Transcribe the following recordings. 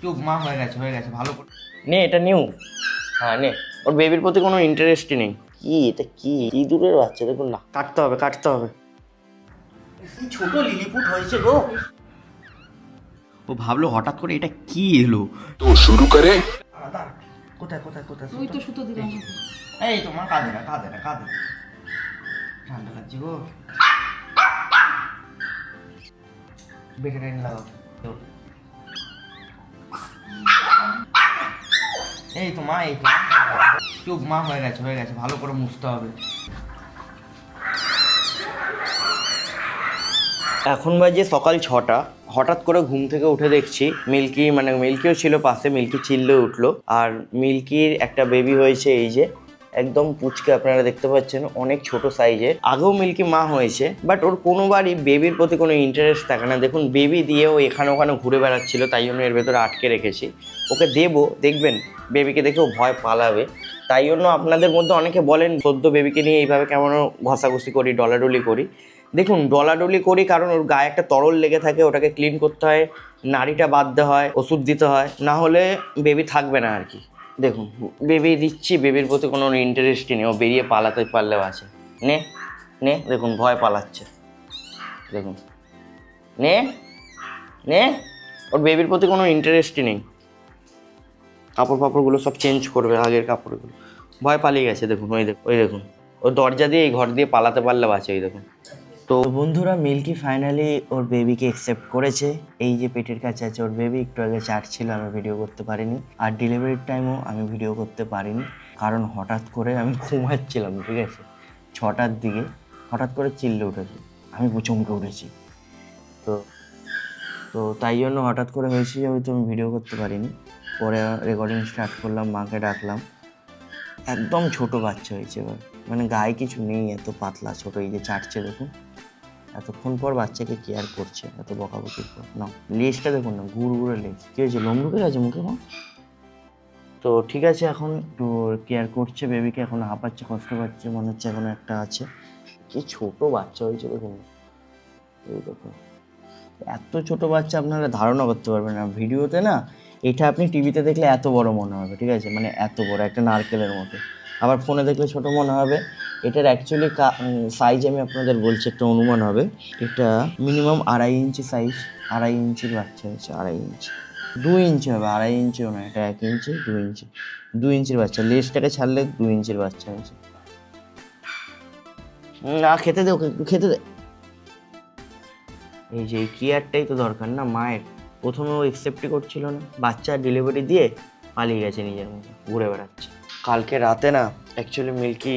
চুপ মা, হয়ে গেছে ভালো করে নে এটা নিউ। হ্যাঁ নে। ওর বেবির প্রতি কোনো ইন্টারেস্টই নেই। কি এটা, কি ইঁদুরের বাচ্চা দেখুন না। কাটতে হবে কাটতে হবে। ছোট লিলিপুট হয়েছে গো। ও ভাবলো হঠাৎ করে এটা কি এলো। तो शुरू करें। কোথায় কোথায় কোথায় ওই তো সুতো দিলাম। এই তোমার কাঁদে না কাঁদে না কাঁদে না, ঠান্ডা লাগছে গো। বেটে টেনে লাগাও। এই তো মা, এই তো চুপ মা, হয়ে গেছে ভালো করে মুছতে হবে। এখন বাজে সকাল 6টা। হঠাৎ করে ঘুম থেকে উঠে দেখছি মিল্কি, মানে মিল্কিও ছিল পাশে, মিল্কি চিল্লে উঠলো। আর মিল্কির একটা বেবি হয়েছে, এই যে একদম পুচকে আপনারা দেখতে পাচ্ছেন, অনেক ছোট সাইজের। আগেও মিল্কি মা হয়েছে, বাট ওর কোনোবারই বেবির প্রতি কোনো ইন্টারেস্ট থাকে না। দেখুন বেবি দিয়েও এখানে ওখানে ঘুরে বেড়াচ্ছিল, তাই জন্য এর ভেতরে আটকে রেখেছি। ওকে দেবো, দেখবেন বেবিকে দেখেও ভয় পালাবে। তাই জন্য আপনাদের মধ্যে অনেকে বলেন সদ্য বেবিকে নিয়ে এইভাবে কেমন ঘষাঘষি করি, ডলাডলি করি। দেখুন ডলাডলি করি কারণ ওর গায়ে একটা তরল লেগে থাকে, ওটাকে ক্লিন করতে হয়, নাড়িটা বাঁধতে হয়, ওষুধ দিতে হয়, না হলে বেবি থাকবে না আর কি। দেখুন বেবি দিচ্ছি, বেবির প্রতি কোনো ইন্টারেস্টই নেই, ও বেরিয়ে পালাতে পারলেও আছে। নে নে, দেখুন ভয় পালাচ্ছে, দেখুন নে নে। ওর বেবির প্রতি কোনো ইন্টারেস্টই নেই। কাপড় ফাপড়গুলো সব চেঞ্জ করবে, আগের কাপড়গুলো। ভয় পালিয়ে গেছে, দেখুন ওই দেখুন ও দরজা দিয়ে এই ঘর দিয়ে পালাতে পারলেও আছে, ওই দেখুন। তো বন্ধুরা মিল্কি ফাইনালি ওর বেবিকে অ্যাকসেপ্ট করেছে। এই যে পেটের কাছে আছে ওর বেবি, একটু আগে চাট ছিল, আমি ভিডিও করতে পারিনি। আর ডেলিভারির টাইমও আমি ভিডিও করতে পারিনি, কারণ হঠাৎ করে আমি ঘুমাচ্ছিলাম, ঠিক আছে, 6টার দিকে হঠাৎ করে চিল্লে উঠেছে, আমি চমকে উঠেছি। তো তো তাই জন্য হঠাৎ করে হয়েছে যে হয়তো আমি ভিডিও করতে পারিনি। পরে রেকর্ডিং স্টার্ট করলাম, মাকে ডাকলাম। একদম ছোট বাচ্চা হয়েছে এবার, মানে গায়ে কিছু নেই, এত পাতলা ছোট, এই যে চাটছে দেখুন। এতক্ষণ পর বাচ্চাকে কেয়ার করছে, এত বকাবকির পর। না লেজটা দেখুন না, গুড় গুড়ে লেজ, কি হয়েছে, লোম ঢুকে গেছে মুখে মা? তো ঠিক আছে, এখন একটু কেয়ার করছে বেবিকে, এখন হাঁপাচ্ছে, কষ্ট পাচ্ছে, মনে হচ্ছে এখনো একটা আছে। কি ছোট বাচ্চা হয়েছে দেখুন, এই দেখুন। এত ছোট বাচ্চা আপনারা ধারণা করতে পারবেন না ভিডিওতে না। এটা আপনি টিভিতে দেখলে এত বড় মনে হবে, ঠিক আছে, মানে এত বড় একটা নারকেলের মতো। আবার ফোনে দেখলে ছোট মনে হবে। এটার অ্যাকচুয়ালি সাইজ আমি আপনাদের বলছি, একটা অনুমান হবে। এটা মিনিমাম 2.5 ইঞ্চি সাইজ, 2.5 ইঞ্চির বাচ্চা হয়েছে, 2.5 ইঞ্চি, 2 ইঞ্চি হবে, 2.5 ইঞ্চিও না, এটা 1 ইঞ্চি, 2 ইঞ্চি, 2 ইঞ্চির বাচ্চা। লেজটাকে ছাড়লে 2 ইঞ্চির বাচ্চা হয়েছে। না খেতে দে, ওকে একটু খেতে দে। এই যে কেয়ারটাই তো দরকার না মায়ের। প্রথমে ও একসেপ্টই করছিল না, বাচ্চা ডেলিভারি দিয়ে পালিয়ে গেছে, নিজের মতো ঘুরে বেড়াচ্ছে। কালকে রাতে না অ্যাকচুয়ালি মিল্কি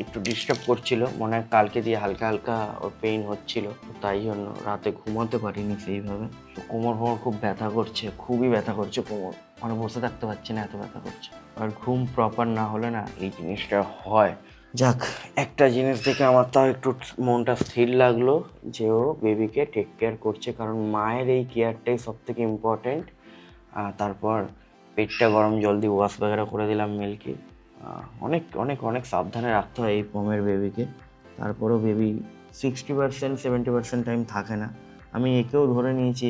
একটু ডিস্টার্ব করছিল, মনে হয় কালকে দিয়ে হালকা হালকা ওর পেইন হচ্ছিল, তাই জন্য রাতে ঘুমাতে পারিনি সেইভাবে। তো কোমর খুব ব্যথা করছে, খুবই ব্যথা করছে কোমর, মানে বসে থাকতে পারছি না, এত ব্যথা করছে। আর ঘুম প্রপার না হলে না এই জিনিসটা হয়। যাক, একটা জিনিস দেখে আমার তাও একটু মনটা স্থির লাগলো যে ও বেবিকে টেক কেয়ার করছে, কারণ মায়ের এই কেয়ারটাই সব থেকে ইম্পর্টেন্ট। তারপর পেটটা গরম জল দিয়ে ওয়াশ বাগেরা করে দিলাম মিল্কি। অনেক অনেক অনেক সাবধানে রাখতে হয় এই পমের বেবিকে। তারপরও বেবি 60% 70% টাইম থাকে না। আমি একেও ধরে নিয়েছি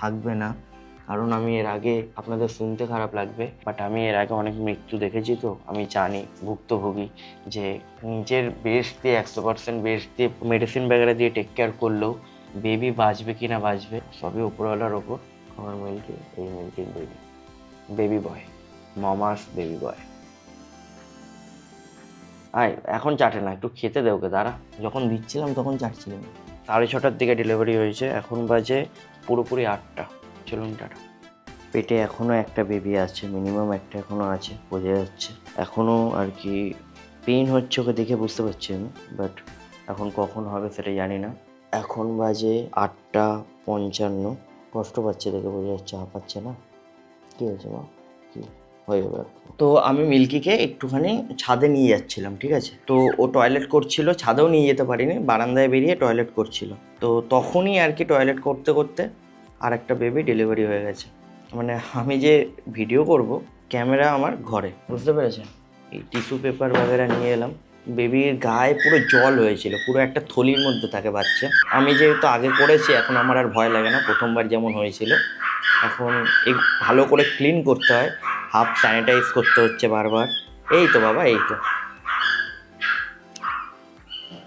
থাকবে না, কারণ আমি এর আগে, আপনাদের শুনতে খারাপ লাগবে, বাট আমি এর আগে অনেক মৃত্যু দেখেছি, তো আমি জানি, ভুক্তভোগী, যে নিজের বেস্ট দিয়ে 100% বেস্ট দিয়ে মেডিসিন বাগেরা দিয়ে টেক কেয়ার করলেও বেবি বাঁচবে কি না বাঁচবে সবই উপরওয়ালার ওপর। আমার মিল্কি, এই মিল্কির বেবি, বেবি বয়, মামাস বেবি বয়। আয় এখন চাটে না, একটু খেতে দে ওকে, দাঁড়া, যখন দিচ্ছিলাম তখন চাটছিলাম। 6:30টার দিকে ডেলিভারি হয়েছে, এখন বাজে পুরোপুরি 8টা। চলুন টাটা। পেটে এখনও একটা বেবি আছে, মিনিমাম একটা এখনও আছে, বোঝা যাচ্ছে এখনও আর কি। পেইন হচ্ছে ওকে দেখে বুঝতে পারছি আমি, বাট এখন কখন হবে সেটা জানি না। এখন বাজে 8:55, কষ্ট পাচ্ছে দেখে বোঝা যাচ্ছে, হাঁপাচ্ছে না। কী হয়েছে মা, কী হয়ে যাবে? তো আমি মিল্কিকে একটুখানি ছাদে নিয়ে যাচ্ছিলাম, ঠিক আছে, তো ও টয়লেট করছিল, ছাদেও নিয়ে যেতে পারিনি, বারান্দায় বেরিয়ে টয়লেট করছিল। তো তখনই আর কি টয়লেট করতে করতে আর একটা বেবি ডেলিভারি হয়ে গেছে। মানে আমি যে ভিডিও করব, ক্যামেরা আমার ঘরে, বুঝতে পেরেছেন? এই টিস্যু পেপার বাগেরা নিয়ে এলাম। বেবির গায়ে পুরো জল হয়েছিল, পুরো একটা থলির মধ্যে থাকে বাচ্চা। আমি যেহেতু আগে করেছি, এখন আমার আর ভয় লাগে না, প্রথমবার যেমন হয়েছিল এখন এই ভালো করে ক্লিন করতে হয়, হাফ স্যানিটাইজ করতে হচ্ছে বারবার। এই তো বাবা, এই তো,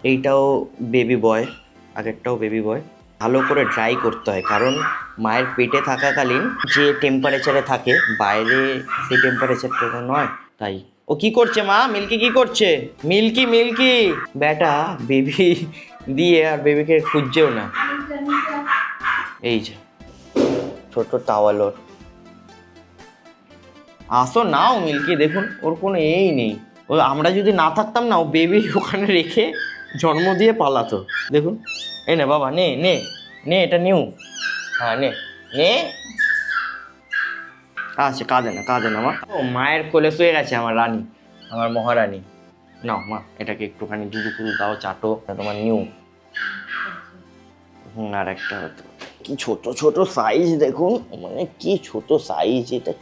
এইটাও বেবি বয়, আগেরটাও বেবি বয়। ভালো করে ড্রাই করতে হয়, কারণ মায়ের পেটে থাকাকালীন যে টেম্পারেচারে থাকে বাইরে সেই টেম্পারেচার তো নয়। তাই ও কি করছে মা? মিল্কি কি করছে? মিল্কি মিল্কি বেটা বেবি দিয়ে আর বেবিকে খুঁজছেও না। এই যে ছোট টাওয়াল ওর। আসো নাও মিল্কি, দেখুন ওর কোনো এই নেই। ও আমরা যদি না থাকতাম না, ও বেবি ওখানে রেখে জন্ম দিয়ে পালাতো। দেখুন, এই নে বাবা, নে নে নে, এটা নিউ। হ্যাঁ নে নে। আচ্ছা, কাঁদে না মা। ও মায়ের কোলে শুয়ে গেছে আমার রানী, আমার মহারানী। নাও মা, এটাকে একটুখানি দুধু ফুদু দাও, চাটো, তোমার নিউ। আর একটা হতো, কি ছোট ছোট সাইজ দেখুন, মানে কি ছোট সাইজ। এটা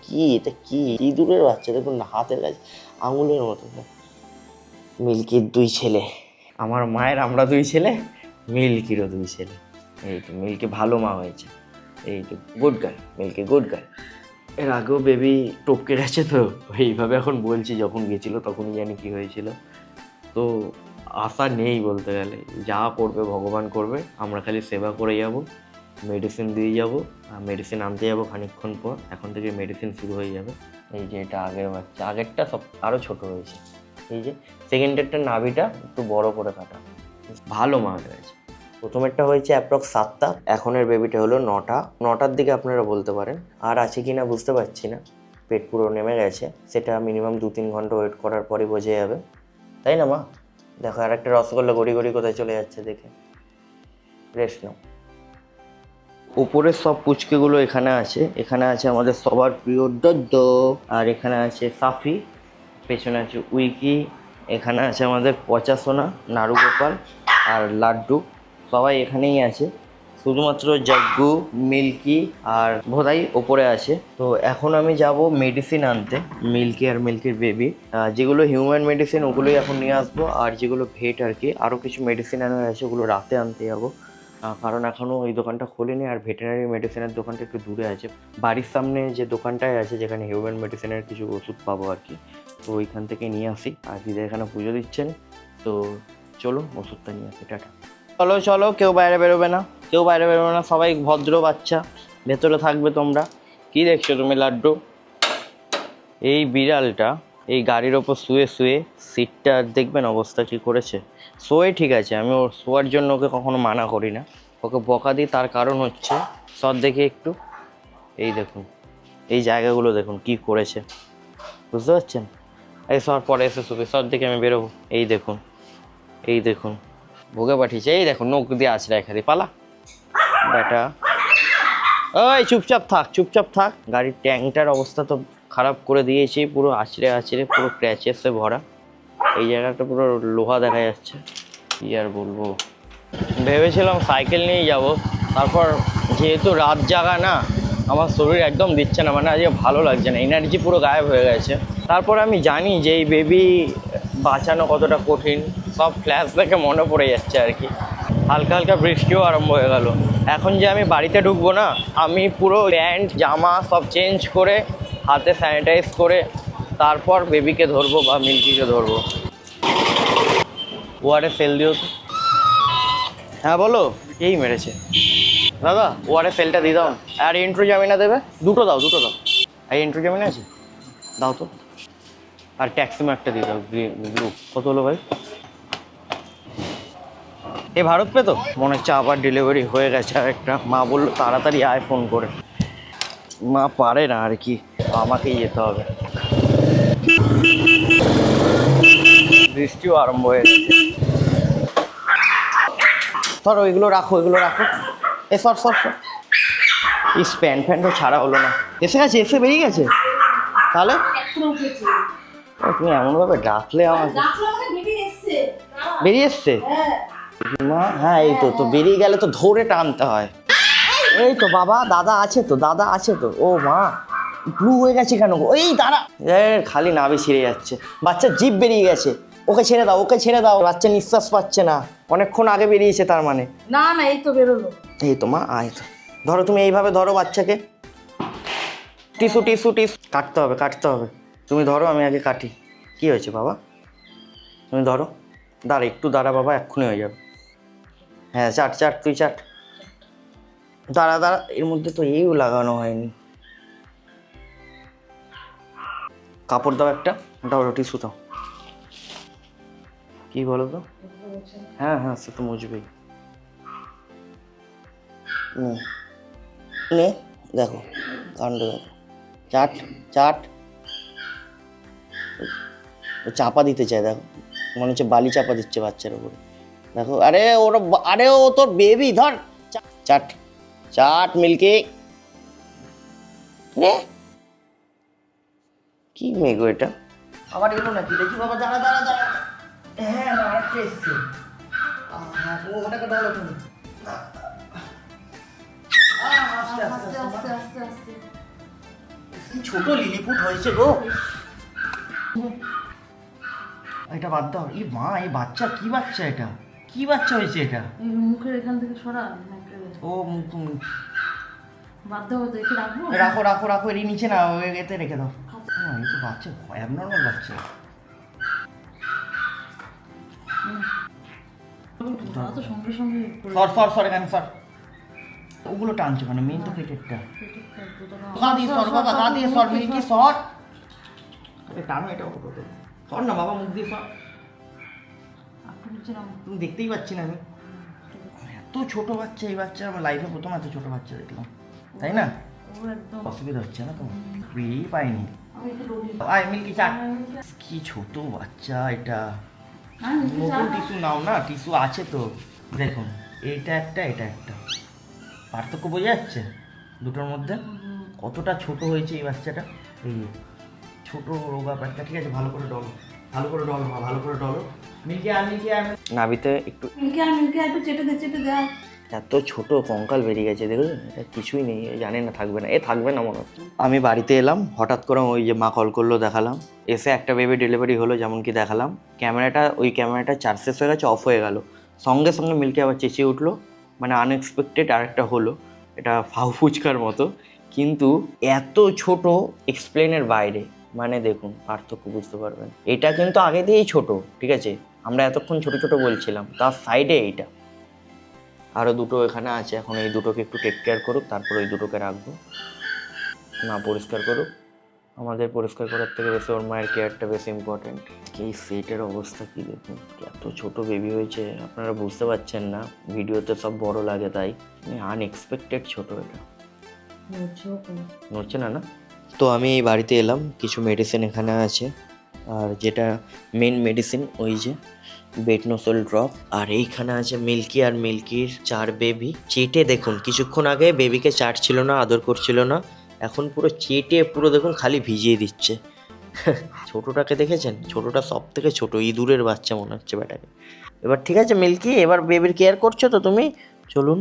কি ইঁদুরের বাচ্চা দেখুন, হাতের কাছে আঙুলের মতো। মিল্কির 2 ছেলে, আমার মায়ের আমরা 2 ছেলে, মিল্কিরও 2 ছেলে। এই তো মিল্কি ভালো মা হয়েছে, এই তো good girl, milky good girl. এর আগেও বেবি টপকে গেছে, তো এইভাবে এখন বলছি, যখন গেছিলো তখনই জানি কি হয়েছিল। তো আশা নেই বলতে গেলে, যা করবে ভগবান করবে, আমরা খালি সেবা করে যাব, মেডিসিন দিয়ে যাব, আর মেডিসিন আনতে যাবো খানিকক্ষণ পর। এখন থেকে মেডিসিন শুরু হয়ে যাবে। এই যে এটা আগের বাচ্চা, আগেরটা সব আরও ছোট হয়েছে। এই যে সেকেন্ডেরটা নাভিটা একটু বড় করে কাটা, ভালো মা হয়েছে। প্রথমেরটা হয়েছে অ্যাপ্রক্স 7টা, এখনের বেবিটা হলো 9টার দিকে আপনারা বলতে পারেন। আর আছে কি না বুঝতে পারছি না, পেট পুরো নেমে গেছে, সেটা মিনিমাম 2-3 ঘন্টা ওয়েট করার পরই বোঝা যাবে, তাই না মা? দেখো আর একটা রসগোল্লা গড়ি গড়ি কোথায় চলে যাচ্ছে, দেখে রেস্ট নাও। উপরের সব পুচকেগুলো এখানে আছে, এখানে আছে আমাদের সবার প্রিয় ডদ্দো, আর এখানে আছে সাফি, পেছনে আছে উইকি, এখানে আছে আমাদের পচা সোনা, নাড়ু গোপাল আর লাড্ডু, সবাই এখানেই আছে। শুধুমাত্র জাগ্গু, মিল্কি আর ভোদাই ওপরে আছে। তো এখন আমি যাব মেডিসিন আনতে, মিল্কি আর মিল্কির বেবি, যেগুলো হিউম্যান মেডিসিন ওগুলোই এখন নিয়ে আসবো, আর যেগুলো ভেট আর কি, আরও কিছু মেডিসিন আনার আছে, ওগুলো রাতে আনতে যাবো, কারণ এখনও ওই দোকানটা খোলেনি। আর ভেটেরিনারি মেডিসিনের দোকানটা একটু দূরে আছে, বাড়ির সামনে যে দোকানটায় আছে, যেখানে হিউম্যান মেডিসিনের কিছু ওষুধ পাবো আর কি, তো ওইখান থেকে নিয়ে আসি। আর দিদা এখানে পুজো দিচ্ছেন, তো চলো ওষুধটা নিয়ে আসি। টাটা। চলো চলো, কেউ বাইরে বেরোবে না, কেউ বাইরে বেরোবে না, সবাই ভদ্র বাচ্চা, ভেতরে থাকবে তোমরা। কি দেখছো তুমি লাড্ডু? এই বিড়ালটা এই গাড়ির ওপর শুয়ে শুয়ে সিটটা দেখবেন অবস্থা কী করেছে। শোয়ে ঠিক আছে, আমি ওর শোয়ার জন্য ওকে কখনো মানা করি না, ওকে বকা দিই, তার কারণ হচ্ছে সব দেখে একটু, এই দেখুন এই জায়গাগুলো দেখুন কি করেছে, বুঝতে পারছেন? এই সব পরে এসে শুবে, সব দেখে আমি বেরোবো। এই দেখুন, এই দেখুন ভোগে পাঠিয়েছে, এই দেখুন নখ দিয়ে আছড়ে রেখে দিই, পালা বেটা। ওই চুপচাপ থাক, চুপচাপ থাক। গাড়ির ট্যাঙ্কটার অবস্থা তো খারাপ করে দিয়েছি, পুরো আছড়ে আছড়ে, পুরো ক্র্যাচেসে ভরা। এই জায়গাটা পুরো লোহা দেখা যাচ্ছে, কি আর বলবো। ভেবেছিলাম সাইকেল নিয়ে যাব, তারপর যেহেতু রাত জাগা না, আমার শরীর একদম দিচ্ছে না, মানে আজকে ভালো লাগছে না, এনার্জি পুরো গায়েব হয়ে গেছে। তারপর আমি জানি যে এই বেবি বাঁচানো কতটা কঠিন, সব ফ্ল্যাশ দেখে মনে পড়ে যাচ্ছে আর কি। হালকা হালকা বৃষ্টিও আরম্ভ হয়ে গেল। এখন যে আমি বাড়িতে ঢুকবো না, আমি পুরো প্যান্ট জামা সব চেঞ্জ করে, হাতে স্যানিটাইজ করে, তারপর বেবিকে ধরবো বা মিল্কিকে ধরবো। ওয়ারে সেল দিও তো। হ্যাঁ বলো, এই মেরেছে দাদা, ওয়ারে সেলটা দিয়ে দাও। আর ইন্ট্রোজামিনা দেবে, দুটো দাও। আর ইন্ট্রোজামিনা আছে, দাও তো। আর ট্যাক্সিমো একটা দিয়ে দাও, ব্লু। কত হলো ভাই? এ ভারত পে তো মনে হচ্ছে আবার ডেলিভারি হয়ে গেছে আর একটা। মা বললো তাড়াতাড়ি আয় ফোন করে, মা পারে না আর কি, আমাকেই যেতে হবে। বৃষ্টিও আরম্ভ হয়ে গেছে। সর, এগুলো রাখো। এ সর। ইস, প্যান্টও ছাড়া হলো না। এসে বেরিয়ে গেছে তাহলে। তুমি এমনভাবে ডাকলে আমাকে। বেরিয়ে এসছে মা? হ্যাঁ এই তো বেরিয়ে গেলে তো ধরে টানতে হয়। এই তো বাবা, দাদা আছে তো। ও মা, ব্লু হয়ে গেছে কেন? এই দাঁড়া, খালি নাভি ছিঁড়ে যাচ্ছে, বাচ্চার জিভ বেরিয়ে গেছে। ওকে ছেড়ে দাও, বাচ্চা নিঃশ্বাস পাচ্ছে না, অনেকক্ষণ আগে বেরিয়েছে তার মানে। না এই তো বেরোলো। এই তো মা, আয় তো, ধরো তুমি এইভাবে ধরো বাচ্চাকে, টিস্যু টিস্যু টিস্যু কাটতে হবে কাটতে হবে। তুমি ধরো, আমি আগে কাটি। কি হয়েছে বাবা? তুমি ধরো, দাঁড়া একটু দাঁড়া বাবা, এক্ষুনি হয়ে যাবে। হ্যাঁ চাট চাট, তুই চাট। দাঁড়া দাঁড়া, এর মধ্যে তো এইও লাগানো হয়নি। কাপড় দাও একটা, দাও টিস্যু দাও। কি বলো তো? হ্যাঁ হ্যাঁ, সে তো মুছবেই। নে নে, দেখো কাণ্ড দেখো। চাট চাট। ও চাপা দিতে চায়, দেখো মনে হচ্ছে বালি চাপা দিচ্ছে বাচ্চার উপরে। দেখো, আরে ওর, আরে ও তোর বেবি, ধর চাট চাট মিল্কি। রে কি মেঘো এটা? আবার এলো নাকি দেখি বাবা, দাঁড়া দাঁড়া দাঁড়া। হ্যাঁ না, আরেকটা এসছে। ওটাকে ডলো তুমি। আস্তে আস্তে আস্তে। কি ছোট লিলিপুট হয়েছে গো। এটা বাদ দাও। এই মা, এই বাচ্চা কি বাচ্চা এটা? কি বাচ্চা হয়েছে এটা? এই মুখের এখান থেকে সরা। ও মুখ বাধ্য হতে দেখে রাখবো। রাখো রাখো রাখো, এর নিচে না, এতে রেখে দাও। না, এই তো বাচ্চা অ্যাবনর্মাল বাচ্চা। তারা তো সঙ্গে সঙ্গে সর এখানে সর। ওগুলো টানছো মানে মেন তো পেটেরটা। গা দিয়ে সর বাবা, গা দিয়ে সর মিল্কি, সর। টানো এটা, সর না বাবা, মুখ দিয়ে সর। তুমি দেখতেই পাচ্ছি না আমি। এত ছোট বাচ্চা, এই বাচ্চা আমার লাইফে প্রথম এত ছোট বাচ্চা দেখলাম, তাই না? অসুবিধা হচ্ছে না তো? ফ্রি পাইনি। আয় মিল্কি চাট। কি ছোট বাচ্চা এটা। নতুন টিস্যু নাও না, টিস্যু আছে তো। দেখুন, এইটা একটা, এটা একটা, পার্থক্য বোঝা যাচ্ছে দুটোর মধ্যে? কতটা ছোট হয়েছে এই বাচ্চাটা। এই ছোট রোগা বাচ্চা। ঠিক আছে, ভালো করে ডলো, ভালো করে ডলো, ভালো করে ডলো। মিল্কি আর মিল্কি আর নাভিতে একটু একটু চেটে দে। এত ছোট কঙ্কাল বেরিয়ে গেছে, দেখুন এটা কিছুই নেই, জানি না থাকবে না, থাকবে না মনে হচ্ছে। আমি বাড়িতে এলাম, হঠাৎ করে ওই যে মা কল করলো, দেখালাম। এসে একটা বেবি ডেলিভারি হলো, যেমন কি দেখালাম। ক্যামেরাটা চার্জ শেষ হয়ে গেছে, অফ হয়ে গেল। সঙ্গে সঙ্গে মিল্কি আবার চেঁচিয়ে উঠলো, মানে আনএক্সপেক্টেড আরেকটা হলো। এটা ফাউ ফুচকার মতো, কিন্তু এত ছোট, এক্সপ্লেনের বাইরে। মানে দেখুন, পার্থক্য বুঝতে পারবেন। এটা কিন্তু আগে দিয়েই ছোট, ঠিক আছে, আমরা এতক্ষণ ছোট ছোট বলছিলাম, তার সাইডে এইটা। আরও দুটো এখানে আছে, এখন এই দুটোকে একটু টেক কেয়ার করুক, তারপর ওই দুটোকে রাখবো। না, পরিষ্কার করুক। আমাদের পরিষ্কার করার থেকে বেশি ওর মায়ের কেয়ারটা বেশি ইম্পর্টেন্ট। এই সেটের অবস্থা কি দেখুন, এত ছোট বেবি হয়েছে, আপনারা বুঝতে পারছেন না, ভিডিওতে সব বড় লাগে, তাই আনএক্সপেক্টেড ছোট এটা। নড়ছে না না? তো আমি এই বাড়িতে এলাম, কিছু মেডিসিন এখানে আছে, আর যেটা মেন মেডিসিন ওই যে বেটনোসল ড্রপ। আর এইখানে আছে মিল্কি আর মিল্কির 4 বেবি। চেটে দেখুন, কিছুক্ষণ আগে বেবিকে চাটছিল না, আদর করছিল না, এখন পুরো চেটে পুরো দেখুন খালি ভিজিয়ে দিচ্ছে। ছোটটাকে দেখেছেন? ছোটটা সব থেকে ছোট, ইঁদুরের বাচ্চা মনে হচ্ছে বেটাকে। এবার ঠিক আছে মিল্কি, এবার বেবির কেয়ার করছো তো তুমি? চলুন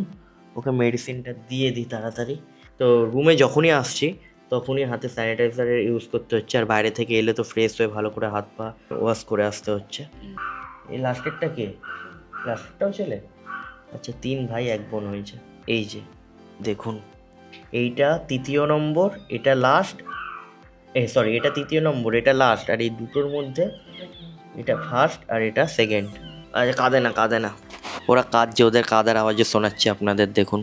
ওকে মেডিসিনটা দিয়ে দিই তাড়াতাড়ি। তো রুমে যখনই আসছি তখনই হাতে স্যানিটাইজারের ইউজ করতে হচ্ছে, আর বাইরে থেকে এলে তো ফ্রেশ হয়ে ভালো করে হাত পা ওয়াশ করে আসতে হচ্ছে। এই লাস্টেরটা কে? লাস্টেরটাও ছেলে? আচ্ছা, 3 ভাই 1 বোন হয়েছে। এই যে দেখুন, এইটা 3য় নম্বর, এটা লাস্ট, সরি এটা 3য় নম্বর, এটা লাস্ট, আর এই দুটোর মধ্যে এটা ফার্স্ট আর এটা সেকেন্ড। আচ্ছা, কাঁদে না, ওরা কাঁদছে, ওদের কাঁদার আওয়াজে শোনাচ্ছে আপনাদের, দেখুন।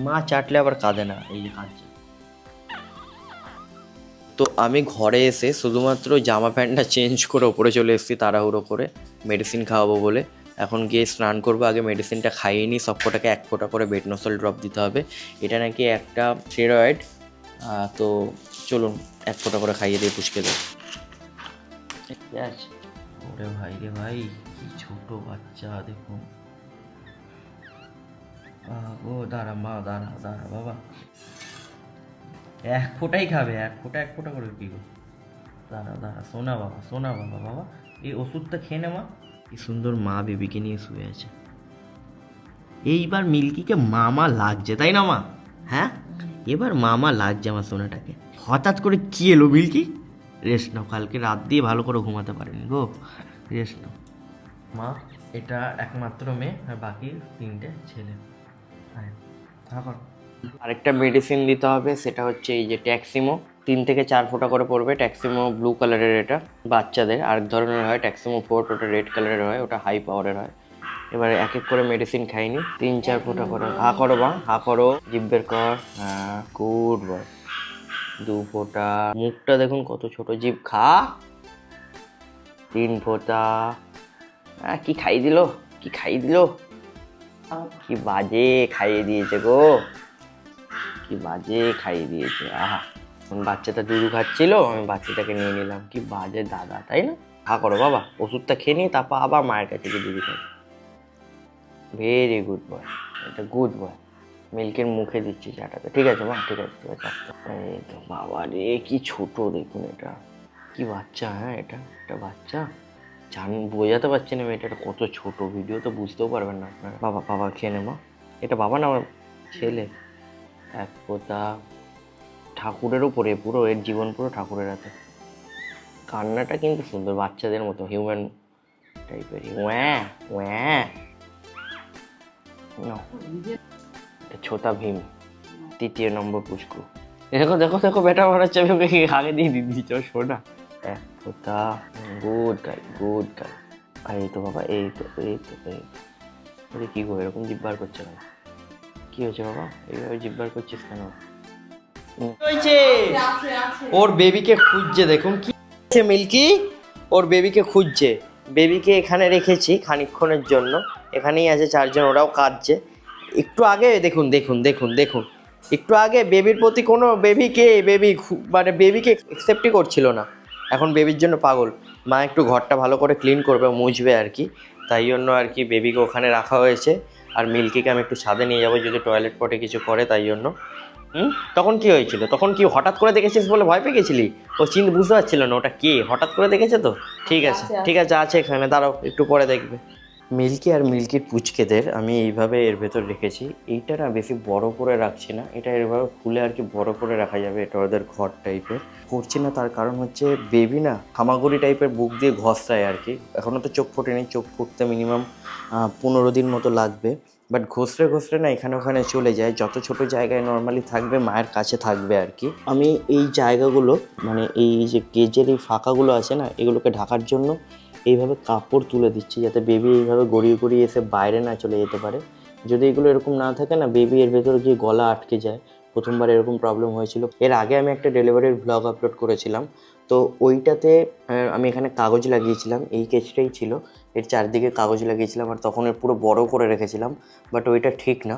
মা চাটলে আবার কাঁদে না, এই যে কাঁদছে। তো আমি ঘরে এসে শুধুমাত্র জামা প্যান্টটা চেঞ্জ করে ওপরে চলে এসেছি তাড়াহুড়ো করে, মেডিসিন খাওয়াবো বলে। এখন গিয়ে স্নান করবো, আগে মেডিসিনটা খাইয়ে নিই। সব কটাকে 1 ফোঁটা করে বেটনোসল ড্রপ দিতে হবে। এটা নাকি একটা স্টেরয়েড, তো চলুন 1 ফোঁটা করে খাইয়ে দিয়ে পুষকে দেব। ওরে ভাই রে ভাই, কি ছোট বাচ্চা দেখুন। ও দাঁড়া মা, দাঁড়া বাবা, 1 ফোঁটাই খাবে, 1 ফোঁটা করে পিবো। দাঁড়া সোনা বাবা, এই ওষুধটা খেয়ে নে মা। কি সুন্দর মা বেবিকে নিয়ে শুয়ে আছে। এইবার মিল্কিকে মামা লাগছে, তাই না মা? হ্যাঁ, এবার মামা লাগছে আমার সোনাটাকে। হঠাৎ করে কি এলো মিল্কি? রেস্ট নাও, কালকে রাত দিয়ে ভালো করে ঘুমাতে পারিনি গো, রেস্ট নাও। মা, এটা একমাত্র মেয়ে, আর বাকি 3টে ছেলে। হ্যাঁ, আরেকটা মেডিসিন দিতে হবে, সেটা হচ্ছে এই যে ট্যাক্সিমো, 3 থেকে 4 ফোঁটা করে পড়বে। ট্যাক্সিমো ব্লু কালারের, এটা বাচ্চাদের। আরেক ধরনের হয় ট্যাক্সিমো ফোর্ট, ওটা রেড কালারের হয়, ওটা হাই পাওয়ারের হয়। এবারে এক এক করে মেডিসিন খাইনি, 3-4 ফোঁটা করে। হা করো বা, হা করো, জিভ বের কর। হ্যাঁ, গুড বয়। 2 ফোঁটা। মুখটা দেখুন কত ছোট, জিভ খা। 3 ফোঁটা। কি খাই দিল, কি খাই দিল, কি বাজে খাইয়ে দিয়েছে গো, কি বাজে খাইয়ে দিয়েছে। আহা, বাচ্চাটা দুধু খাচ্ছিল, আমি বাচ্চাটাকে নিয়ে নিলাম। কি বাজে দাদা, তাই না? হা করো বাবা, ওষুধটা খেয়ে নিয়ে তারপর আবার মায়ের কাছে গিয়ে দুধু খাই। ভেরি গুড বয়, এটা গুড বয়। মিল্কের মুখে দিচ্ছি চাটাতে, ঠিক আছে মা, ঠিক আছে, ঠিক আছে। এই তো বাবা রে, কি ছোট দেখুন এটা, কি বাচ্চা। হ্যাঁ, এটা একটা বাচ্চা, বোঝাতে পারছি না মেয়েটা কত ছোট, ভিডিও তো বুঝতেও পারবেন না আপনারা। বাবা, বাবা খেয়ে নে মা। এটা বাবা না আমার ছেলে। এক ফোঁটা। ঠাকুরের উপরে পুরো, এর জীবন পুরো ঠাকুরের হাতে। কান্নাটা কিন্তু সুন্দর, বাচ্চাদের মতো, হিউম্যান টাইপের। ওয়াঁ ওয়াঁ। ছোটা ভীম, 3য় নম্বর পুষ্কু। দেখো দেখো দেখো, বেটা বানাচ্ছে, আমি ওকে আগে দিয়ে দিচ্ছি। চল শোনা, এক ফোঁটা। Good guy, good guy. আর এই তো বাবা, এই তো, এই তো, এই তো। কি গো, এরকম জিভ বার করছে কেন? কি হয়েছে বাবা, এইভাবে জিভ বার করছিস কেন? হয়েছে, ওর বেবিকে খুঁজছে, দেখুন কি হয়েছে। মিল্কি ওর বেবিকে খুঁজছে। বেবিকে এখানে রেখেছি খানিকক্ষণের জন্য, এখানেই আছে 4 জন, ওরাও কাঁদছে। একটু আগে দেখুন দেখুন দেখুন দেখুন, একটু আগে বেবির প্রতি কোনো মানে বেবিকে অ্যাকসেপ্টই করছিল না, এখন বেবির জন্য পাগল। মা একটু ঘরটা ভালো করে ক্লিন করবে, মুছবে আর কি, তাই জন্য আর কি বেবিকে ওখানে রাখা হয়েছে। আর মিল্কিকে আমি একটু ছাদে নিয়ে যাবো যদি টয়লেট পটে কিছু করে, তাই জন্য। তখন কি হয়েছিল, তখন কি হঠাৎ করে দেখেছিস বলে ভয় পেয়ে গেছিলি? ও বুঝতে পারছিল না ওটা কে, হঠাৎ করে দেখেছে তো। ঠিক আছে, ঠিক আছে, আছে এখানে, দাঁড়াও একটু পরে দেখবে। মিল্কি আর মিল্কির পুচকেদের আমি এইভাবে এর ভেতর রেখেছি। এইটা না বেশি বড় করে রাখছি না, এটা এভাবে খুলে আর কি বড় করে রাখা যাবে, এটা ওদের ঘর টাইপের করছি না। তার কারণ হচ্ছে বেবি না হামাগুড়ি টাইপের বুক দিয়ে ঘষায় আর কি, এখনও তো চোখ ফোটেনি, চোখ ফুটতে মিনিমাম 15 দিন মতো লাগবে। বাট ঘষরে ঘষরে না এখানে ওখানে চলে যায়, যত ছোট জায়গায় নর্মালি থাকবে মায়ের কাছে থাকবে আর কি। আমি এই জায়গাগুলো মানে এই যে কেজের এই ফাঁকাগুলো আছে না, এগুলোকে ঢাকার জন্য এইভাবে কাপড় তুলে দিচ্ছি, যাতে বেবি এইভাবে গড়িয়ে গড়িয়ে এসে বাইরে না চলে যেতে পারে। যদি এগুলো এরকম না থাকে না, বেবি এর ভেতরে গিয়ে গলা আটকে যায়। প্রথমবার এরকম প্রবলেম হয়েছিল, এর আগে আমি একটা ডেলিভারির ব্লগ আপলোড করেছিলাম, তো ওইটাতে আমি এখানে কাগজ লাগিয়েছিলাম, এই কেজটাই ছিল, এর চারদিকে কাগজ লাগিয়েছিলাম, আর তখন এর পুরো বড় করে রেখেছিলাম। বাট ওইটা ঠিক না,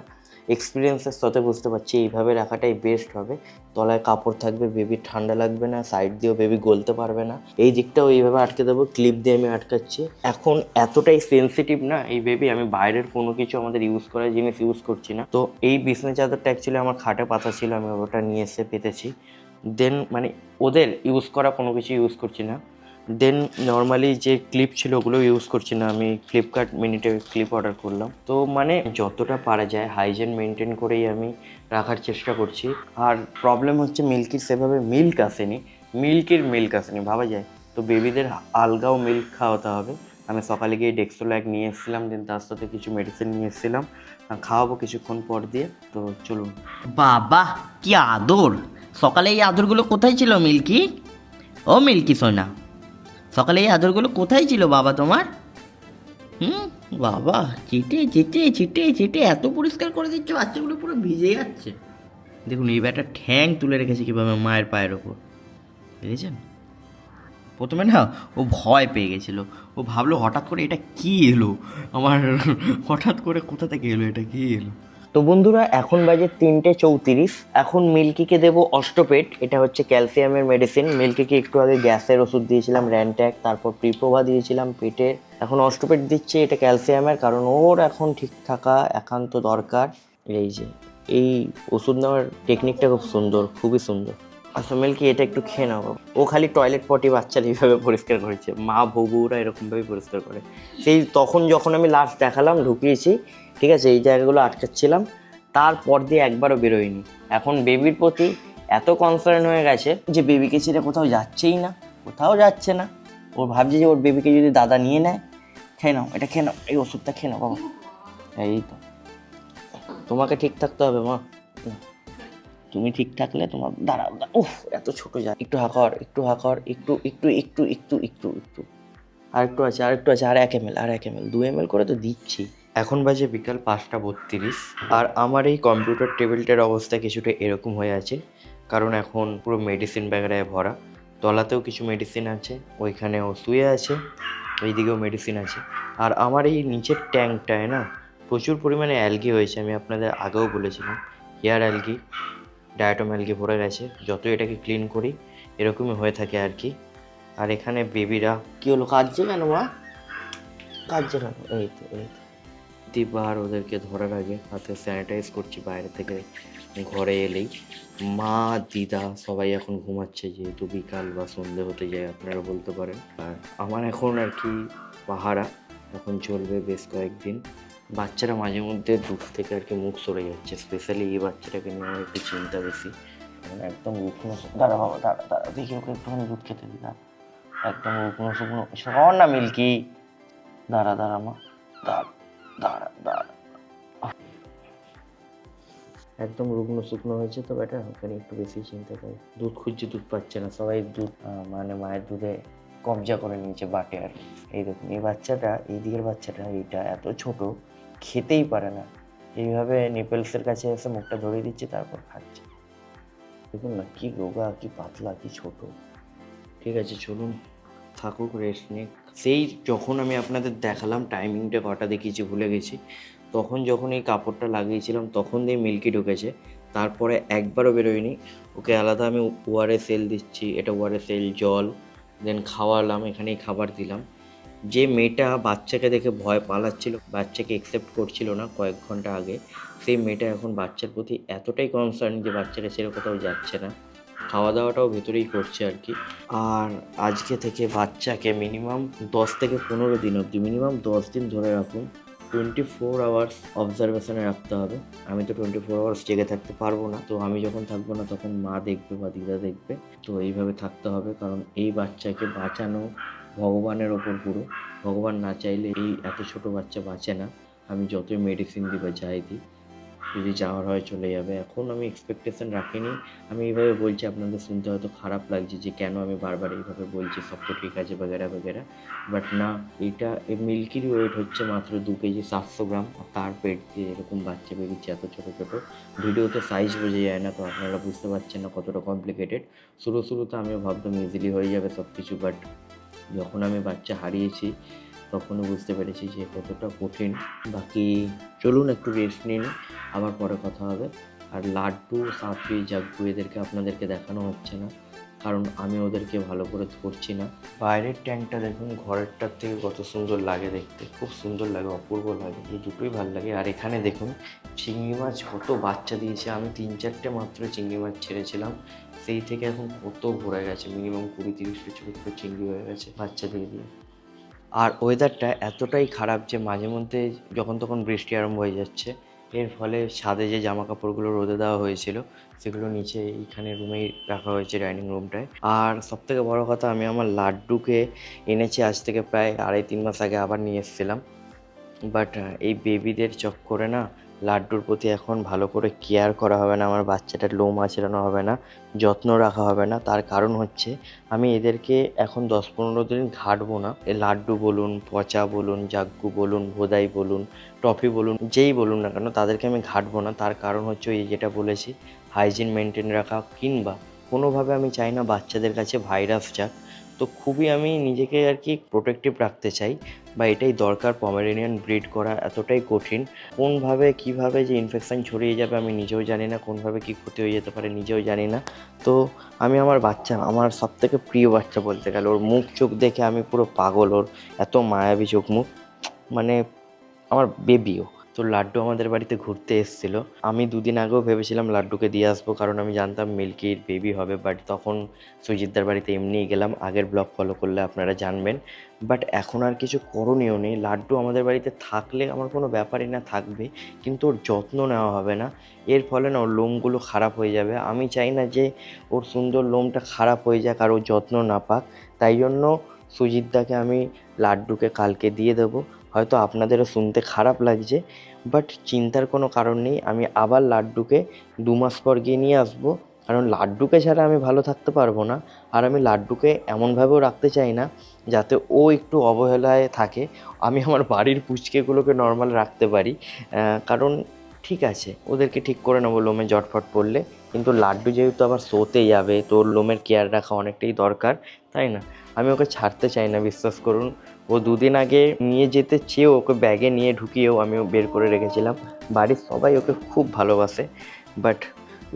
এক্সপিরিয়েন্সের সাথে বুঝতে পারছি এইভাবে রাখাটাই বেস্ট হবে। তলায় কাপড় থাকবে, বেবি ঠান্ডা লাগবে না, সাইড দিয়েও বেবি গলতে পারবে না। এই দিকটাও এইভাবে আটকে দেবো, ক্লিপ দিয়ে আমি আটকাচ্ছি। এখন এতটাই সেন্সিটিভ না এই বেবি, আমি বাইরের কোনো কিছু আমাদের ইউজ করার জিনিস ইউজ করছি না। তো এই বিছনা চাদরটা অ্যাকচুয়ালি আমার খাটে পাতা ছিল, আমি ওটা নিয়ে এসে পেতেছি। দেন মানে ওদের ইউজ করা কোনো কিছু ইউজ করছি না। দেন নর্মালি যে ক্লিপ ছিল ওগুলো ইউজ করছি না, আমি ফ্লিপকার্ট মিনিটে ক্লিপ অর্ডার করলাম। তো মানে যতটা পারা যায় হাইজেন মেনটেন করেই আমি রাখার চেষ্টা করছি। আর প্রবলেম হচ্ছে মিল্কির সেভাবে মিল্ক আসেনি, মিল্ক আসেনি ভাবা যায়। তো বেবিদের আলগাও মিল্ক খাওয়াতে হবে। আমি সকালে গিয়ে ডেক্সোল্যাক নিয়ে এসেছিলাম, দেন তার সাথে কিছু মেডিসিন নিয়ে এসেছিলাম, খাওয়াবো কিছুক্ষণ পর দিয়ে। তো চলুন। বাবা কি আদর, সকালে এই আদরগুলো কোথায় ছিল মিল্কি? ও মিল্কি সোনা, সকালে এই আদরগুলো কোথায় ছিল বাবা তোমার? বাবা চিটে চিটে চিটে চিটে এত পরিষ্কার করে দিচ্ছে, বাচ্চাগুলো পুরো ভিজে যাচ্ছে। দেখুন এই ব্যাটা ঠ্যাং তুলে রেখেছে কীভাবে মায়ের পায়ের ওপর, দেখেছেন? প্রথমে না ও ভয় পেয়ে গেছিলো, ও ভাবলো হঠাৎ করে এটা কী এলো আমার, হঠাৎ করে কোথা থেকে এলো, এটা কী এলো। তো বন্ধুরা এখন বাজে 3:34। এখন মিল্কিকে দেবো অস্টোপেট, এটা হচ্ছে ক্যালসিয়ামের মেডিসিন। মিল্কিকে একটু আগে গ্যাসের ওষুধ দিয়েছিলাম র্যানট্যাক, তারপর প্রিপ্রোভা দিয়েছিলাম পেটের, এখন অস্টোপেট দিচ্ছি, এটা ক্যালসিয়ামের, কারণ ওর এখন ঠিক থাকা একান্ত দরকার। এই যে এই ওষুধ নেওয়ার টেকনিকটা খুব সুন্দর, খুবই সুন্দর। আচ্ছা মিল্কি এটা একটু খেয়ে নাও। ও খালি টয়লেট পটি বাচ্চারা এইভাবে পরিষ্কার করেছে, মা বউরা এরকমভাবেই পরিষ্কার করে। সেই তখন যখন আমি লাস্ট দেখালাম ঢুকিয়েছি, ঠিক আছে, এই জায়গাগুলো আটকাচ্ছিলাম, তারপর দিয়ে একবারও বেরোয়নি। এখন বেবির প্রতি এত কনসার্ন হয়ে গেছে যে বেবিকে ছেড়ে কোথাও যাচ্ছেই না, কোথাও যাচ্ছে না। ও ভাবছে যে ওর বেবিকে যদি দাদা নিয়ে নেয়। খেয়ে নাও, এটা খেয়ে নাও, এই ওষুধটা খেয়ে নাও বাবা। এই তো তোমাকে ঠিক থাকতে হবে মা। তুমি ঠিক থাকলে তোমার দাঁড়াও উফ এত ছোট যা, একটু হাকর একটু হাকর একটু একটু একটু একটু একটু একটু আরেকটু আছে আরেকটু আছে, আর 1 ml আর 1 ml 2 ml করে তো দিচ্ছি। এখন বাজে বিকাল 5:32 আর আমার এই কম্পিউটার টেবিলটার অবস্থা কিছুটা এরকম হয়ে আছে, কারণ এখন পুরো মেডিসিন ব্যাগেরায় ভরা। তলাতেও কিছু মেডিসিন আছে, ওইখানেও শুয়ে আছে, এইদিকেও মেডিসিন আছে। আর আমার এই নিচের ট্যাঙ্কটায় না প্রচুর পরিমাণে অ্যালগি হয়েছে, আমি আপনাদের আগেও বলেছিলাম। হেয়ার অ্যালগি, ডায়াটম অ্যালগি ভরে গেছে। যত এটাকে ক্লিন করি এরকমই হয়ে থাকে আর কি। আর এখানে বেবিরা কি হলো, কাঁদছে কেন মা, কাঁদছে কেন? এই তো প্রতিবার ওদেরকে ধরার আগে হাতে স্যানিটাইজ করছি বাইরে থেকে ঘরে এলেই। মা দিদা সবাই এখন ঘুমাচ্ছে, যেহেতু বিকাল বা সন্ধে হতে যায় আপনারা বলতে পারেন। আর আমার এখন আর কি পাহারা এখন চলবে বেশ কয়েকদিন। বাচ্চারা মাঝে মধ্যে দুধ থেকে আর কি মুখ সরে যাচ্ছে, স্পেশালি এই বাচ্চাটাকে নিয়ে আমার একটু চিন্তা বেশি। একদম উঠনো, দাঁড়া বাবা দাঁড়া দাঁড়া, দেখি ওকে একটুখানি দুধ খেতে দিই, দাঁড়া একদম উঠনো শুকনো শোন না মিল্কি, দাঁড়া দাঁড়া মা, দাঁড়া দাঁড়া দাঁড়া, একদম রুগ্ন শুকনো হয়েছে তো বেটা, ওখানে একটু বেশি চিন্তা করে। দুধ খুঁজছে, দুধ পাচ্ছে না, সবাই দুধ মানে মায়ের দুধে কবজা করে নিয়েছে বাটে আর কি। এই দেখুন এই বাচ্চাটা, এই দিকের বাচ্চাটা এইটা এত ছোট, খেতেই পারে না, এইভাবে নিপেলসের কাছে এসে মুখটা ধরিয়ে দিচ্ছে তারপর খাচ্ছে। দেখুন না কি রোগা, কি পাতলা, কি ছোট। ঠিক আছে চলুন থাকুক, রেস্ট নিক। সেই যখন আমি আপনাদের দেখালাম টাইমিংটা কটা দেখিয়েছি ভুলে গেছি, তখন যখন এই কাপড়টা লাগিয়েছিলাম তখন দিয়ে মিল্কি ঢুকেছে, তারপরে একবারও বেরোয়নি। ওকে আলাদা আমি ওআরএসএল দিচ্ছি, এটা ওআরএসএল জল, দেন খাওয়ালাম, এখানেই খাবার দিলাম। যে মেয়েটা বাচ্চাকে দেখে ভয় পালাচ্ছিল, বাচ্চাকে একসেপ্ট করছিল না কয়েক ঘন্টা আগে, সেই মেয়েটা এখন বাচ্চার প্রতি এতটাই কনসার্ন যে বাচ্চাটা ছেড়ে কোথাও যাচ্ছে না, খাওয়া দাওয়াটাও ভেতরেই করছে আর কি। আর আজকে থেকে বাচ্চাকে মিনিমাম 10 থেকে 15 দিন অবধি, মিনিমাম 10 দিন ধরে রাখুন, 24 আওয়ার্স অবজারভেশনে রাখতে হবে। আমি তো 24 আওয়ার্স জেগে থাকতে পারবো না, তো আমি যখন থাকবো না তখন মা দেখবে বা দিদা দেখবে, তো এইভাবে থাকতে হবে। কারণ এই বাচ্চাকে বাঁচানো ভগবানের ওপর পুরো, ভগবান না চাইলে এই এত ছোট বাচ্চা বাঁচে না। আমি যতই মেডিসিন দিই বা যাই দিই, যদি যাওয়ার হয় চলে যাবে। এখন আমি এক্সপেকটেশন রাখিনি। আমি এইভাবে বলছি, আপনাদের শুনতে হয়তো খারাপ লাগছে যে কেন আমি বারবার এইভাবে বলছি সব তো ঠিক আছে বগেরা বগেরা, বাট না, এইটা এই মিল্কির ওয়েট হচ্ছে মাত্র 2 কেজি 700 গ্রাম, আর তার পেট দিয়ে এরকম বাচ্চা বেরিয়েছে এত ছোটো ছোটো। ভিডিওতে সাইজ বোঝা যায় না, তো আপনারা বুঝতে পারছেন না কতটা কমপ্লিকেটেড। শুরুতে আমিও ভাবতাম ইজিলি হয়ে যাবে সব কিছু, বাট যখন আমি বাচ্চা হারিয়েছি তখনও বুঝতে পেরেছি যে কতটা কঠিন। বাকি চলুন একটু রেস্ট নিন, আবার পরে কথা হবে। আর লাড্ডু, সাফি, জাগ্গু এদেরকে আপনাদেরকে দেখানো হচ্ছে না, কারণ আমি ওদেরকে ভালো করে ধরছি না। বাইরের ট্যাঙ্কটা দেখুন ঘরেরটার থেকে কত সুন্দর লাগে দেখতে, খুব সুন্দর লাগে, অপূর্ব লাগে, এই দুটোই ভালো লাগে। আর এখানে দেখুন চিংড়ি মাছ কত বাচ্চা দিয়েছে, আমি 3-4টে মাত্র চিংড়ি মাছ ছেড়েছিলাম, সেই থেকে এখন কত ভরে গেছে, মিনিমাম 20-30টা ছোটো ছোটো চিংড়ি হয়ে গেছে বাচ্চা দিয়ে দিয়ে। আর ওয়েদারটা এতটাই খারাপ যে মাঝে মধ্যে যখন তখন বৃষ্টি আরম্ভ হয়ে যাচ্ছে, এর ফলে ছাদে যে জামা কাপড়গুলো রোদে দেওয়া হয়েছিল সেগুলো নিচে এইখানে রুমেই রাখা হয়েছে, ডাইনিং রুমটায়। আর সবথেকে বড় কথা, আমি আমার লাড্ডুকে এনেছি আজ থেকে প্রায় 2.5-3 মাস আগে, আবার নিয়ে এসেছিলাম। বাট এই বেবিদের চক্করে না লাড্ডুর প্রতি এখন ভালো করে কেয়ার করা হবে না, আমার বাচ্চাটার লোম আঁচড়ানো হবে না, যত্ন রাখা হবে না। তার কারণ হচ্ছে আমি এদেরকে এখন 10-15 দিন ঘাটবো না। এই লাড্ডু বলুন, পচা বলুন, জাগ্গু বলুন, ভোদাই বলুন, টফি বলুন, যেই বলুন না কেন তাদেরকে আমি ঘাটবো না। তার কারণ হচ্ছে ওই যেটা বলেছি, হাইজিন মেনটেন রাখা, কিংবা কোনোভাবে আমি চাই না বাচ্চাদের কাছে ভাইরাস যাক। তো খুবই আমি নিজেকে আর কি প্রোটেক্টিভ রাখতে চাই, বা এটাই দরকার। পমেরেনিয়ান ব্রিড করা এতটাই কঠিন, কোনভাবে কিভাবে যে ইনফেকশান ছড়িয়ে যাবে আমি নিজেও জানি না, কোনভাবে কি ক্ষতি হয়ে যেতে পারে নিজেও জানি না। তো আমি আমার বাচ্চা, আমার সবথেকে প্রিয় বাচ্চা বলতে গেলে, ওর মুখ চোখ দেখে আমি পুরো পাগল, ওর এত মায়াবী চোখ মুখ, মানে আমার বেবিও। তো লাড্ডু আমাদের বাড়িতে ঘুরতে এসেছিলো, আমি 2 দিন আগেও ভেবেছিলাম লাড্ডুকে দিয়ে আসবো, কারণ আমি জানতাম মিল্কির বেবি হবে। বাট তখন সুজিতদার বাড়িতে এমনিই গেলাম, আগের ব্লগ ফলো করলে আপনারা জানবেন। বাট এখন আর কিছু করণীয় নেই, লাড্ডু আমাদের বাড়িতে থাকলে আমার কোনো ব্যাপারই না, থাকবে, কিন্তু ওর যত্ন নেওয়া হবে না। এর ফলে না ওর লোমগুলো খারাপ হয়ে যাবে। আমি চাই না যে ওর সুন্দর লোমটা খারাপ হয়ে যাক আর ওর যত্ন না পাক, তাই জন্য সুজিতদাকে আমি লাড্ডুকে কালকে দিয়ে দেবো। হয়তো আপনাদেরও শুনতে খারাপ লাগছে, বাট চিন্তার কোনো কারণ নেই। আমি আবার লাড্ডুকে 2 মাস পর গিয়ে নিয়ে আসবো, কারণ লাড্ডুকে ছাড়া আমি ভালো থাকতে পারবো না। আর আমি লাড্ডুকে এমনভাবেও রাখতে চাই না যাতে ও একটু অবহেলায় থাকে। আমি আমার বাড়ির পুচকেগুলোকে নর্মাল রাখতে পারি, কারণ ঠিক আছে ওদেরকে ঠিক করে নেবো লোমে জটফট পড়লে, কিন্তু লাড্ডু যেহেতু আবার শোতে যাবে, তো ওর লোমের কেয়ার রাখা অনেকটাই দরকার, তাই না? আমি ওকে ছাড়তে চাই না, বিশ্বাস করুন। ও 2 দিন আগে নিয়ে যেতে চেয়েও ওকে ব্যাগে নিয়ে ঢুকিয়েও আমিও বের করে রেখেছিলাম। বাড়ির সবাই ওকে খুব ভালোবাসে, বাট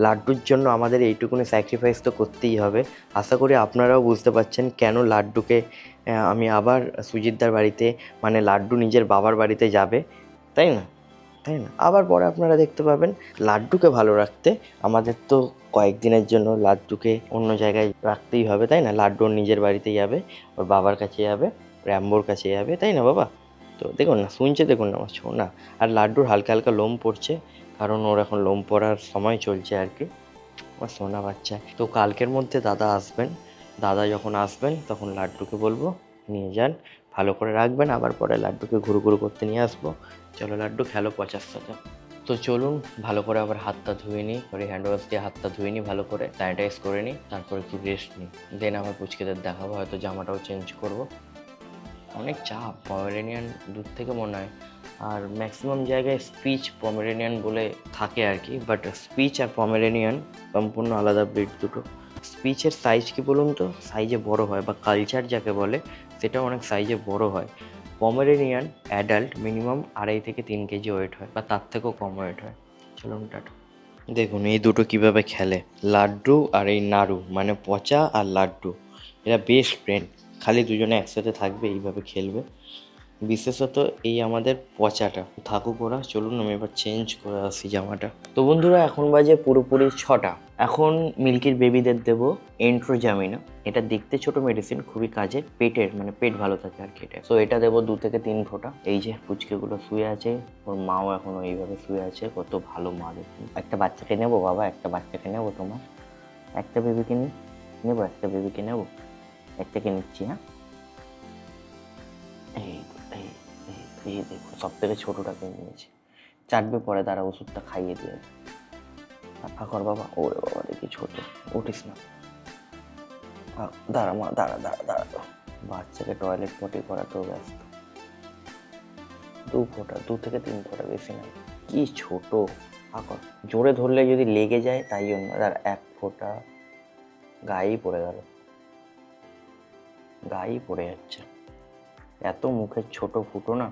লাড্ডুর জন্য আমাদের এইটুকুনি স্যাক্রিফাইস তো করতেই হবে। আশা করি আপনারাও বুঝতে পারছেন কেন লাড্ডুকে আমি আবার সুজিতদার বাড়িতে, মানে লাড্ডু নিজের বাবার বাড়িতে যাবে, তাই না? আবার পরে আপনারা দেখতে পাবেন। লাড্ডুকে ভালো রাখতে আমাদের তো কয়েকদিনের জন্য লাড্ডুকে অন্য জায়গায় রাখতেই হবে, তাই না? লাড্ডু ওর নিজের বাড়িতে যাবে, ওর বাবার কাছে যাবে, র্যাম্বোর কাছে যাবে, তাই না বাবা? তো দেখুন না, শুনছে, দেখুন না আমার না। আর লাড্ডুর হালকা হালকা লোম পড়ছে, কারণ ওর এখন লোম পড়ার সময় চলছে আর কি, আমার সোনা বাচ্চা। তো কালকের মধ্যে দাদা আসবেন, দাদা যখন আসবেন তখন লাড্ডুকে বলবো নিয়ে যান, ভালো করে রাখবেন, আবার পরে লাড্ডুকে ঘুরু ঘুরু করতে নিয়ে আসবো। চলো লাড্ডু, খেলো পচার সাথে। তো চলুন ভালো করে আবার হাতটা ধুয়ে নিই, পরে হ্যান্ড ওয়াশ দিয়ে হাতটা ধুয়ে নিই, ভালো করে স্যানিটাইজ করে নিই, তারপর একটু রেস্ট নিই, দেন আবার পুচকেদের দেখাবো, হয়তো জামাটাও চেঞ্জ করব। অনেক চাপ, পমেরেনিয়ান দূর থেকে মনে হয়। আর ম্যাক্সিমাম জায়গায় স্পিচ পমেরেনিয়ান বলে থাকে আর কি, বাট স্পিচ আর পমেরেনিয়ান সম্পূর্ণ আলাদা ব্রিড দুটো। স্পিচের সাইজ কি বলুন তো, সাইজে বড় হয়, বা কালচার যাকে বলে সেটা অনেক সাইজে বড় হয়। পমেরেনিয়ান অ্যাডাল্ট মিনিমাম 2.5 থেকে 3 কেজি ওয়েট হয়, বা তার থেকেও কম ওয়েট হয়। চলুন টাটা। দেখুন এই দুটো কিভাবে খেলে, লাড্ডু আর এই নাড়ু, মানে পচা আর লাড্ডু, এরা বেস্ট ফ্রেন্ড। খালি দুজনে একসাথে থাকবে, এইভাবে খেলবে। বিশেষত এই আমাদের পচাটা থাকুক ওরা। চলুন আমি এবার চেঞ্জ করে আসি জামাটা। তো বন্ধুরা এখন বাজে পুরোপুরি 6টা। এখন মিল্কির বেবিদের দেবো এন্ট্রোজামিনা। এটা দেখতে ছোট মেডিসিন, খুবই কাজের, পেটের মানে পেট ভালো থাকে আর কি এটা। তো এটা দেবো 2 থেকে 3 ফোঁটা। এই যে পুচকেগুলো শুয়ে আছে, ওর মাও এখনো এইভাবে শুয়ে আছে, কত ভালো মা দেখুন। একটা বাচ্চাকে নেবো বাবা, একটা বাচ্চাকে নেবো, তোমার একটা বেবিকে নেবো, একটা বেবিকে নেবো, একটাকে নিচ্ছি। হ্যাঁ এই দেখো সব থেকে ছোটটাকে নিয়েছি, চাটবে পরে, তারা ওষুধটা খাইয়ে দিয়ে কর বাবা। ওরে বাবা দেখি ছোট, উঠিস না, দাঁড়া মা, দাঁড়া। বাচ্চাকে টয়লেট পটি করাতেও ব্যস্ত। 2 ফোঁটা, 2 থেকে 3 ফোঁটা, বেশি না। কি ছোট, আকর জোরে ধরলে যদি লেগে যায়, তাই জন্য। দাঁড়া, 1 ফোঁটা, গায়েই পড়ে গেল, গায়েই পড়ে যাচ্ছে। এত মুখের ছোট ফুটো না।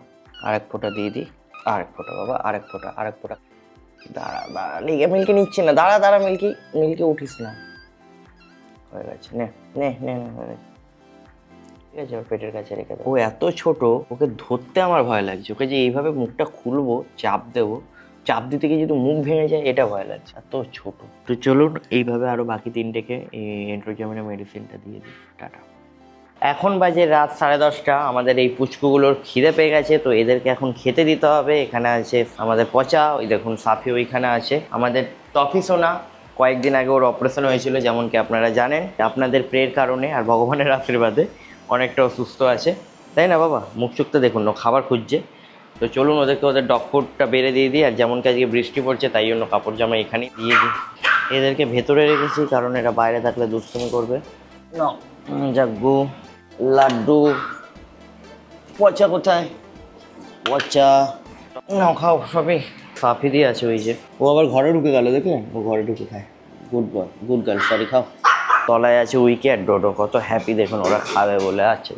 1 ফোঁটা দিয়ে দিই, 1 ফোঁটা বাবা, 1 ফোঁটা। দাঁড়া লেগে, মিল্কি নিচ্ছে না, দাঁড়া মিল্কি উঠিস না। হয়ে গেছে, নে হয়ে গেছে। ঠিক আছে, ওর পেটের কাছে রেখে দেবো। ও এত ছোট, ওকে ধরতে আমার ভয় লাগছে। ওকে যে এইভাবে মুখটা খুলবো, চাপ দেবো, চাপ দিতে গিয়ে যদি মুখ ভেঙে যায়, এটা ভয় লাগছে, এত ছোট। তো চলুন এইভাবে আরো বাকি 3টেকে এই এন্ট্রোজামিনা মেডিসিনটা দিয়ে দিই। টাটা। এখন বাজে রাত 10:30। আমাদের এই পুচকুগুলোর খিদে পেয়ে গেছে, তো এদেরকে এখন খেতে দিতে হবে। এখানে আছে আমাদের পচা, ওই দেখুন সাফি ওইখানে আছে। আমাদের টফি সোনা, কয়েকদিন আগে ওর অপারেশন হয়েছিল, যেমন কি আপনারা জানেন। আপনাদের প্রের কারণে আর ভগবানের আশীর্বাদে অনেকটা সুস্থ আছে, তাই না বাবা? মুখ চুখতে দেখুন, ও খাবার খুঁজছে। তো চলুন ওদেরকে ওদের ডগ ফুডটা বেড়ে দিয়ে দিই। আর যেমন কি আজকে বৃষ্টি পড়ছে, তাই জন্য কাপড় জামা এখানেই দিয়ে দিই। এদেরকে ভেতরে রেখেছি, কারণ এরা বাইরে থাকলে দুষ্টুমি করবে। না যাগ্গু, লাড্ডু, পচা কোথায়? পচা নাও, খাও সবই। সাফি দিয়ে আছে ওই যে, ও আবার ঘরে ঢুকে গেল, দেখলেন? ও ঘরে ঢুকে খায়। Good boy, good girl, sorry খাও। তলায় আছে উইকি আর ডোডো, কত হ্যাপি দেখুন, ওরা খাবে বলে। আচ্ছা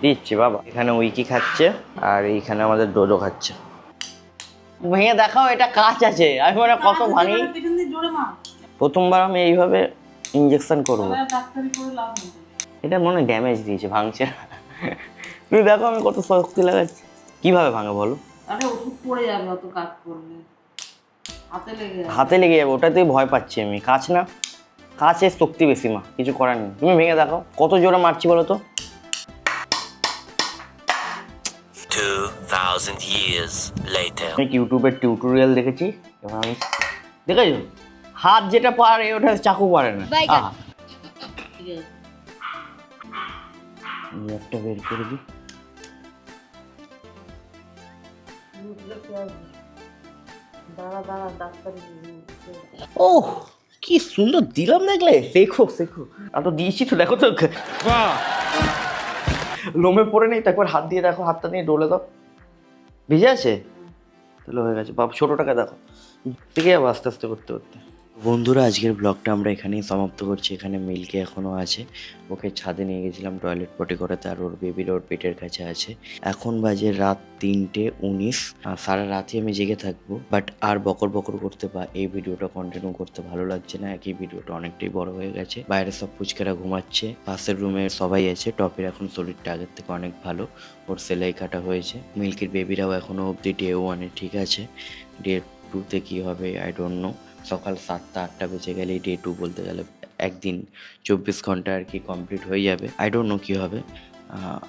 দিচ্ছি বাবা। এখানে উইকি খাচ্ছে, আর এইখানে আমাদের ডোডো খাচ্ছে। ভেঙে দেখাও, এটা কাঁচ আছে। আমি মানে কত ভাঙি। প্রথমবার আমি এইভাবে ইঞ্জেকশন করবো, এটা মনে হয় ড্যামেজ দিয়েছে, ভাঙছে। তুমি দেখো আমি কত শক্তি লাগাচ্ছি। কিভাবে ভাঙে বলো? আরে ওষুধ পড়ে যাবে, অত কাজ করলে হাতে লেগে যাবে, ওটাতেই ভয় পাচ্ছি আমি। কাঁচ না, কাঁচের শক্তি বেশি মা, কিছু করার নেই। তুমি ভেঙে দেখো কত জোরে মারছি বলো তো। 2000 years later. আমি ইউটিউবের টিউটোরিয়াল দেখেছি, এবার আমি দেখেছো হাত যেটা পারে ওটা চাকু পারে না। একটা বের করে দিই। উঠলে কি আসবে? দাঁড়া দাঁড়া ডাক্তার ও কি সুন্দর দিলাম দেখলে, শেখো শেখো। আমি তো দিয়েছি তো, দেখো তো লোমে পড়ে নেই। তারপর হাত দিয়ে দেখো, হাতটা নিয়ে ডলে দাও, ভিজে আছে তাহলে হয়ে গেছে। বাপ ছোটোটাকে দেখো, থেকে যাবো আস্তে আস্তে করতে করতে। বন্ধুরা, আজকের ব্লগটা আমরা এখানেই সমাপ্ত করছি। এখানে মিল্কি এখনও আছে, ওকে ছাদে নিয়ে গেছিলাম টয়লেট পটি করাতে, আর ওর বেবির ওর পেটের কাছে আছে। এখন বাজে রাত 3:19। সারা রাতই আমি জেগে থাকবো, বাট আর বকর বকর করতে বা এই ভিডিওটা কন্টিনিউ করতে ভালো লাগছে না। একই ভিডিওটা অনেকটাই বড় হয়ে গেছে। বাইরে সব পুচকেরা ঘুমাচ্ছে, পাশের রুমে সবাই আছে। টপের এখন শরীরটা আগের থেকে অনেক ভালো, ওর সেলাই কাটা হয়েছে। মিল্কির বেবিরাও এখনও অবধি ডে 1-এ ঠিক আছে। ডে 2-তে কী হবে আই ডোন্ট নো। সকাল 7টা-8টা বেজে গেলেই ডে 2 বলতে গেলে একদিন 24 ঘন্টা আর কি কমপ্লিট হয়ে যাবে। আই ডোন্ট নো কী হবে।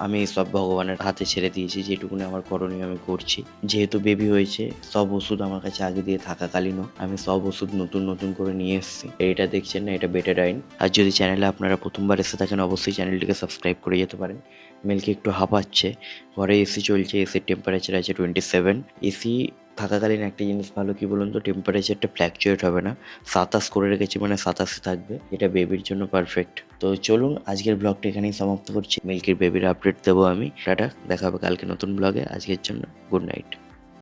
আমি সব ভগবানের হাতে ছেড়ে দিয়েছি, যেটুকুনি আমার করণীয় আমি করছি। যেহেতু বেবি হয়েছে, সব ওষুধ আমার কাছে আগে দিয়ে থাকাকালীনও আমি সব ওষুধ নতুন নতুন করে নিয়ে এসেছি। এইটা দেখছেন না, এটা বেটাডাইন। আর যদি চ্যানেলে আপনারা প্রথমবার এসে থাকেন, অবশ্যই চ্যানেলটিকে সাবস্ক্রাইব করে যেতে পারেন। মিল্কি একটু হাঁপাচ্ছে, ঘরে এসি চলছে, এসির টেম্পারেচার আছে 27। এসি থাকাকালীন একটা জিনিস ভালো কি বলুন তো, টেম্পারেচারটা ফ্ল্যাকচুয়েট হবে না। 27 করে রেখেছি মানে 27 থাকবে, এটা বেবির জন্য পারফেক্ট। তো চলুন আজকের ব্লগটা এখানেই সমাপ্ত করছি। মিল্কির বেবির আপডেট দেবো আমি। টাটা, দেখা হবে কালকে নতুন ব্লগে। আজকের জন্য গুড নাইট।